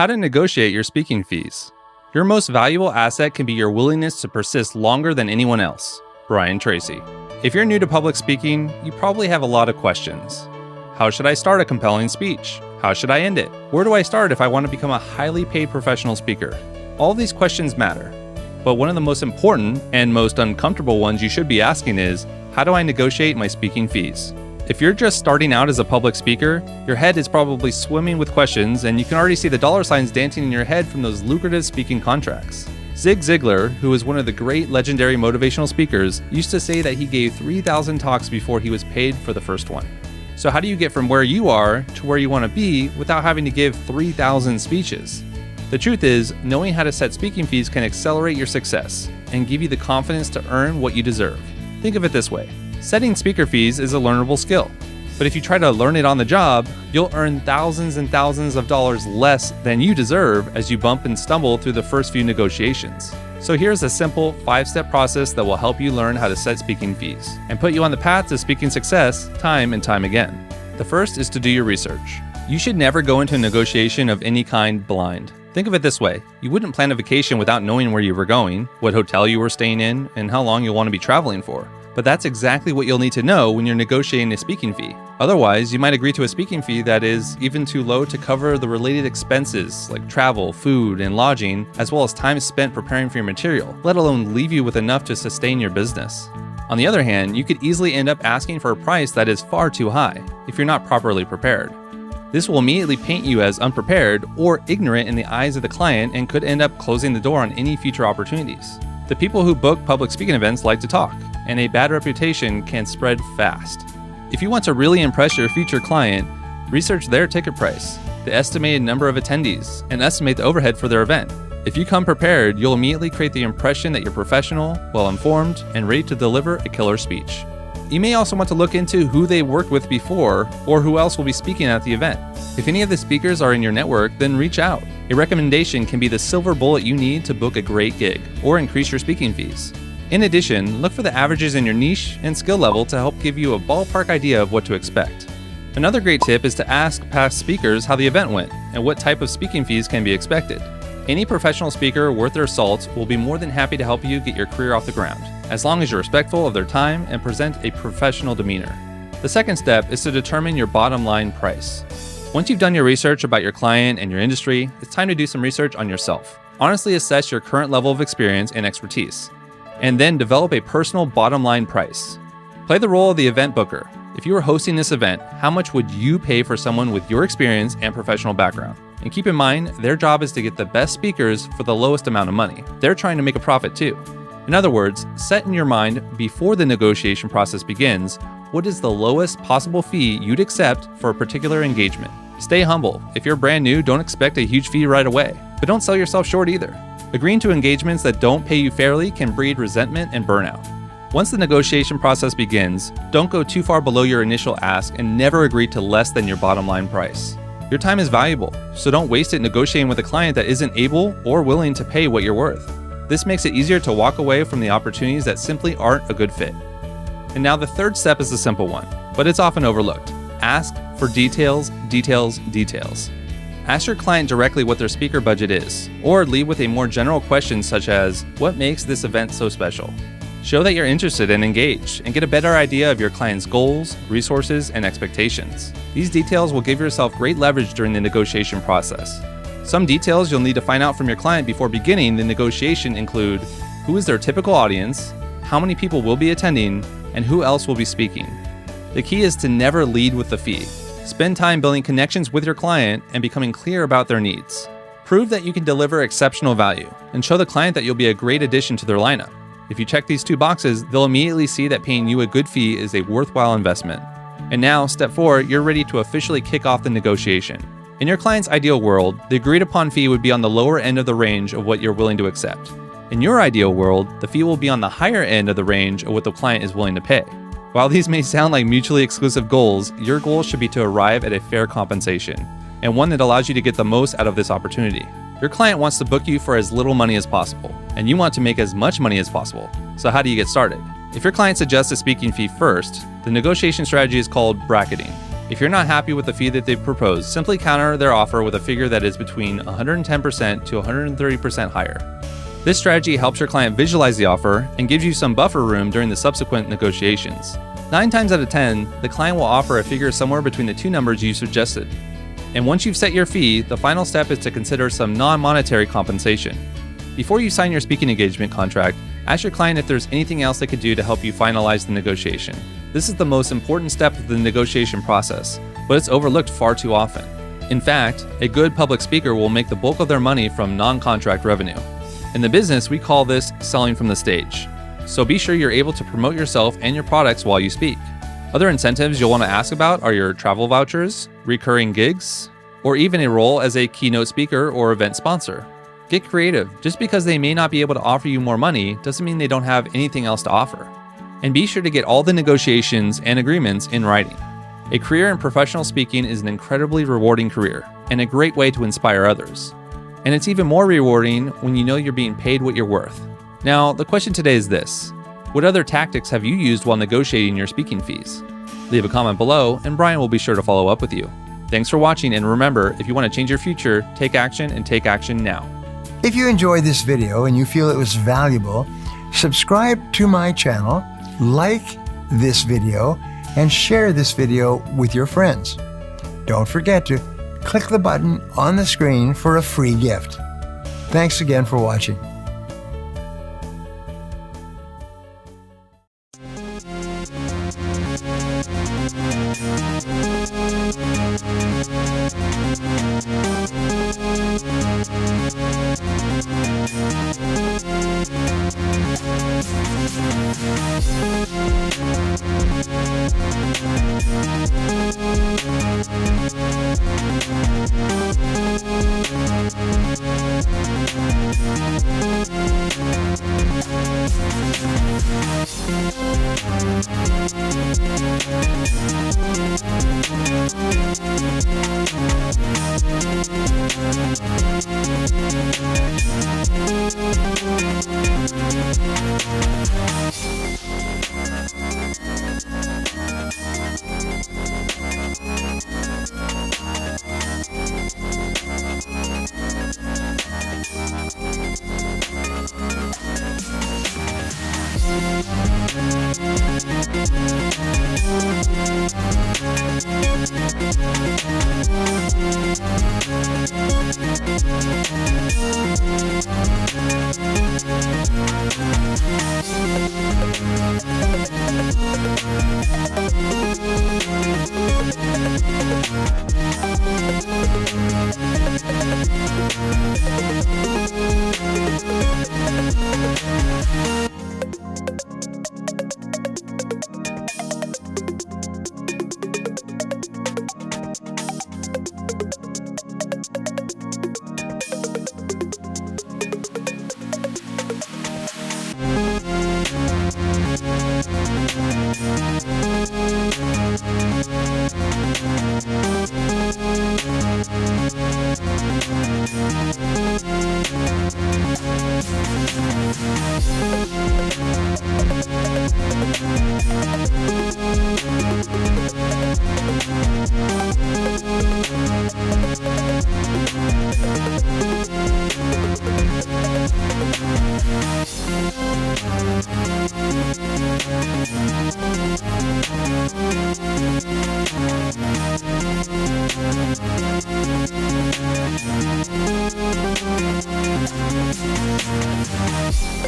How to negotiate your speaking fees. Your most valuable asset can be your willingness to persist longer than anyone else. Brian Tracy. If you're new to public speaking, you probably have a lot of questions. How should I start a compelling speech? How should I end it? Where do I start if I want to become a highly paid professional speaker? All of these questions matter. But one of the most important and most uncomfortable ones you should be asking is, how do I negotiate my speaking fees? If you're just starting out as a public speaker, your head is probably swimming with questions and you can already see the dollar signs dancing in your head from those lucrative speaking contracts. Zig Ziglar, who is one of the great legendary motivational speakers, used to say that he gave 3,000 talks before he was paid for the first one. So how do you get from where you are to where you want to be without having to give 3,000 speeches? The truth is, knowing how to set speaking fees can accelerate your success and give you the confidence to earn what you deserve. Think of it this way. Setting speaker fees is a learnable skill, but if you try to learn it on the job, you'll earn thousands and thousands of dollars less than you deserve as you bump and stumble through the first few negotiations. So here's a simple 5-step process that will help you learn how to set speaking fees and put you on the path to speaking success time and time again. The first is to do your research. You should never go into a negotiation of any kind blind. Think of it this way. You wouldn't plan a vacation without knowing where you were going, what hotel you were staying in, and how long you'll want to be traveling for. But that's exactly what you'll need to know when you're negotiating a speaking fee. Otherwise, you might agree to a speaking fee that is even too low to cover the related expenses like travel, food, and lodging, as well as time spent preparing for your material, let alone leave you with enough to sustain your business. On the other hand, you could easily end up asking for a price that is far too high if you're not properly prepared. This will immediately paint you as unprepared or ignorant in the eyes of the client and could end up closing the door on any future opportunities. The people who book public speaking events like to talk, and a bad reputation can spread fast. If you want to really impress your future client, research their ticket price, the estimated number of attendees, and estimate the overhead for their event. If you come prepared, you'll immediately create the impression that you're professional, well-informed, and ready to deliver a killer speech. You may also want to look into who they worked with before or who else will be speaking at the event. If any of the speakers are in your network, then reach out. A recommendation can be the silver bullet you need to book a great gig or increase your speaking fees. In addition, look for the averages in your niche and skill level to help give you a ballpark idea of what to expect. Another great tip is to ask past speakers how the event went and what type of speaking fees can be expected. Any professional speaker worth their salt will be more than happy to help you get your career off the ground, as long as you're respectful of their time and present a professional demeanor. The second step is to determine your bottom line price. Once you've done your research about your client and your industry, it's time to do some research on yourself. Honestly assess your current level of experience and expertise, and then develop a personal bottom line price. Play the role of the event booker. If you were hosting this event, how much would you pay for someone with your experience and professional background? And keep in mind, their job is to get the best speakers for the lowest amount of money. They're trying to make a profit too. In other words, set in your mind before the negotiation process begins, what is the lowest possible fee you'd accept for a particular engagement? Stay humble. If you're brand new, don't expect a huge fee right away, but don't sell yourself short either. Agreeing to engagements that don't pay you fairly can breed resentment and burnout. Once the negotiation process begins, don't go too far below your initial ask and never agree to less than your bottom line price. Your time is valuable, so don't waste it negotiating with a client that isn't able or willing to pay what you're worth. This makes it easier to walk away from the opportunities that simply aren't a good fit. And now the third step is a simple one, but it's often overlooked. Ask for details, details, details. Ask your client directly what their speaker budget is, or lead with a more general question such as, what makes this event so special? Show that you're interested and engaged, and get a better idea of your client's goals, resources, and expectations. These details will give yourself great leverage during the negotiation process. Some details you'll need to find out from your client before beginning the negotiation include who is their typical audience, how many people will be attending, and who else will be speaking. The key is to never lead with the fee. Spend time building connections with your client and becoming clear about their needs. Prove that you can deliver exceptional value and show the client that you'll be a great addition to their lineup. If you check these two boxes, they'll immediately see that paying you a good fee is a worthwhile investment. And now, step 4, you're ready to officially kick off the negotiation. In your client's ideal world, the agreed upon fee would be on the lower end of the range of what you're willing to accept. In your ideal world, the fee will be on the higher end of the range of what the client is willing to pay. While these may sound like mutually exclusive goals, your goal should be to arrive at a fair compensation, and one that allows you to get the most out of this opportunity. Your client wants to book you for as little money as possible, and you want to make as much money as possible. So how do you get started? If your client suggests a speaking fee first, the negotiation strategy is called bracketing. If you're not happy with the fee that they've proposed, simply counter their offer with a figure that is between 110% to 130% higher. This strategy helps your client visualize the offer and gives you some buffer room during the subsequent negotiations. 9 times out of 10, the client will offer a figure somewhere between the two numbers you suggested. And once you've set your fee, the final step is to consider some non-monetary compensation. Before you sign your speaking engagement contract, ask your client if there's anything else they could do to help you finalize the negotiation. This is the most important step of the negotiation process, but it's overlooked far too often. In fact, a good public speaker will make the bulk of their money from non-contract revenue. In the business, we call this selling from the stage. So be sure you're able to promote yourself and your products while you speak. Other incentives you'll want to ask about are your travel vouchers, recurring gigs, or even a role as a keynote speaker or event sponsor. Get creative. Just because they may not be able to offer you more money doesn't mean they don't have anything else to offer. And be sure to get all the negotiations and agreements in writing. A career in professional speaking is an incredibly rewarding career and a great way to inspire others. And it's even more rewarding when you know you're being paid what you're worth. Now, the question today is this: what other tactics have you used while negotiating your speaking fees? Leave a comment below and Brian will be sure to follow up with you. Thanks for watching, and remember, if you want to change your future, take action and take action now. If you enjoyed this video and you feel it was valuable, subscribe to my channel, like this video, and share this video with your friends. Don't forget to click the button on the screen for a free gift. Thanks again for watching. We'll be right back.